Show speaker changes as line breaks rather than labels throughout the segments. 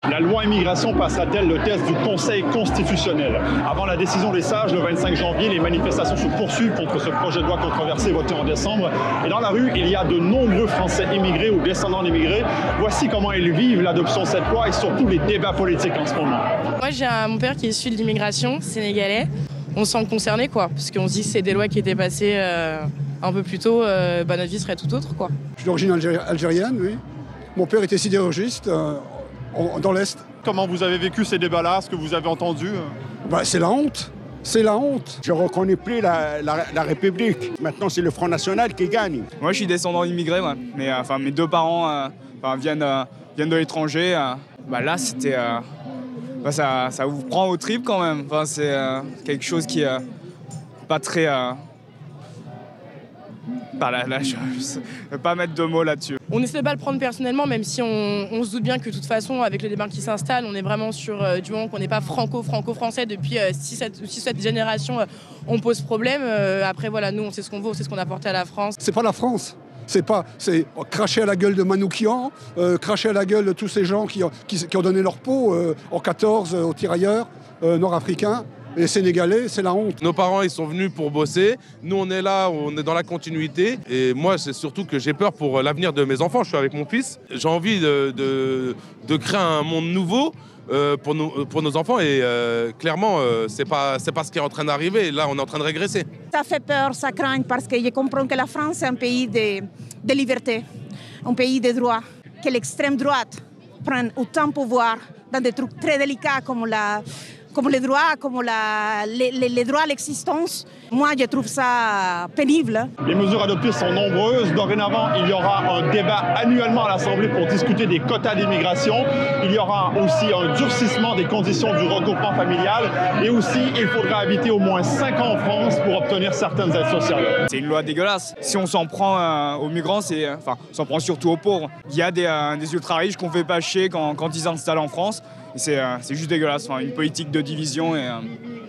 La loi immigration passera-t-elle le test du Conseil constitutionnel? Avant la décision des sages, le 25 janvier, les manifestations se poursuivent contre ce projet de loi controversé voté en décembre. Et dans la rue, il y a de nombreux Français immigrés ou descendants d'immigrés. Voici comment ils vivent l'adoption de cette loi et surtout les débats politiques en ce moment.
Moi, j'ai mon père qui est issu de l'immigration, sénégalais. On se sent concerné, quoi, parce qu'on se dit que c'est des lois qui étaient passées un peu plus tôt, notre vie serait tout autre, quoi.
Je suis d'origine algérienne, oui. Mon père était sidérurgiste dans l'Est.
Comment vous avez vécu ces débats-là, ce que vous avez entendu?
C'est la honte. C'est la honte.
Je ne reconnais plus la République. Maintenant, c'est le Front National qui gagne.
Moi, je suis descendant d'immigrés, ouais. Mais mes deux parents viennent de l'étranger. Là, c'était... ça vous prend au trip quand même. C'est quelque chose qui est pas très... je ne vais pas mettre de mots là-dessus.
On essaie de pas le prendre personnellement, même si on se doute bien que de toute façon, avec le débat qui s'installe, on est vraiment sur du moment qu'on n'est pas franco-français depuis 6-7 générations, on pose problème. Après, voilà, nous, on sait ce qu'on vaut, on sait ce qu'on a apporté à la France.
C'est pas la France. C'est cracher à la gueule de Manoukian, cracher à la gueule de tous ces gens qui ont donné leur peau en 14 aux tirailleurs nord-africains. Les Sénégalais, c'est la honte.
Nos parents, ils sont venus pour bosser. Nous, on est là, on est dans la continuité. Et moi, c'est surtout que j'ai peur pour l'avenir de mes enfants. Je suis avec mon fils. J'ai envie de créer un monde nouveau pour nos enfants. Et clairement, c'est pas ce qui est en train d'arriver. Là, on est en train de régresser.
Ça fait peur, ça craint, parce que je comprends que la France, c'est un pays de liberté, un pays de droit. Que l'extrême droite prenne autant de pouvoir dans des trucs très délicats comme les droits, les droits à l'existence. Moi, je trouve ça pénible.
Les mesures adoptées sont nombreuses. Dorénavant, il y aura un débat annuellement à l'Assemblée pour discuter des quotas d'immigration. Il y aura aussi un durcissement des conditions du regroupement familial. Et aussi, il faudra habiter au moins 5 ans en France pour obtenir certaines aides sociales.
C'est une loi dégueulasse. Si on s'en prend aux migrants, on s'en prend surtout aux pauvres. Il y a des ultra-riches qu'on fait pas chier quand ils s'installent en France. C'est juste dégueulasse, une politique de division et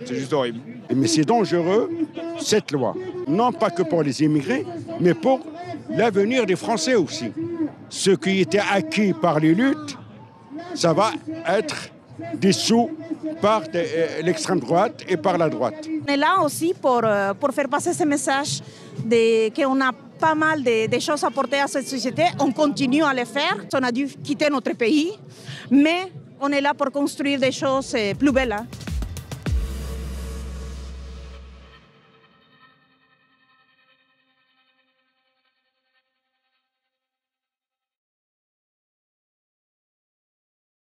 c'est juste horrible.
Mais c'est dangereux, cette loi. Non pas que pour les immigrés, mais pour l'avenir des Français aussi. Ce qui était acquis par les luttes, ça va être dissous par l'extrême droite et par la droite.
On est là aussi pour faire passer ce message qu'on a pas mal de choses à porter à cette société. On continue à le faire. On a dû quitter notre pays, mais on est là pour construire des choses plus belles.